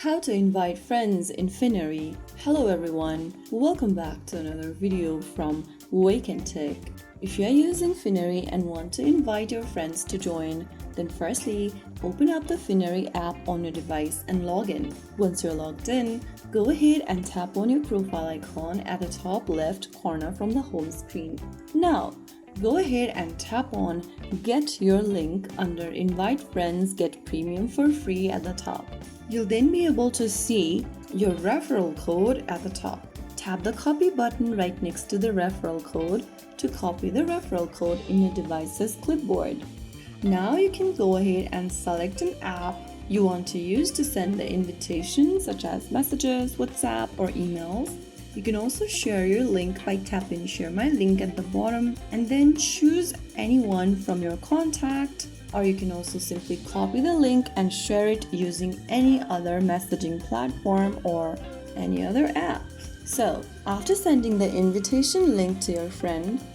How to invite friends in Finary. Hello everyone, welcome back to another video from Wake&Tech. If you are using Finary and want to invite your friends to join, then firstly, open up the Finary app on your device and log in. Once you're logged in, go ahead and tap on your profile icon at the top left corner from the home screen. Now, go ahead and tap on Get Your Link under Invite Friends Get Premium for free at the top. You'll then be able to see your referral code at the top. Tap the copy button right next to the referral code to copy the referral code in your device's clipboard. Now you can go ahead and select an app you want to use to send the invitation, such as messages, WhatsApp, or emails. You can also share your link by tapping Share My Link at the bottom and then choose anyone from your contact, or you can also simply copy the link and share it using any other messaging platform or any other app. So, after sending the invitation link to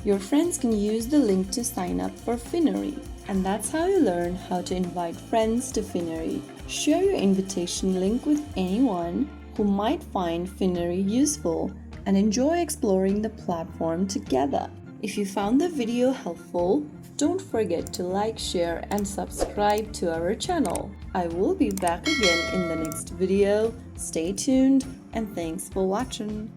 your friends can use the link to sign up for Finary. And that's how you learn how to invite friends to Finary. Share your invitation link with anyone who might find Finary useful and enjoy exploring the platform together. If you found the video helpful, don't forget to like, share, and subscribe to our channel. I will be back again in the next video. Stay tuned and thanks for watching.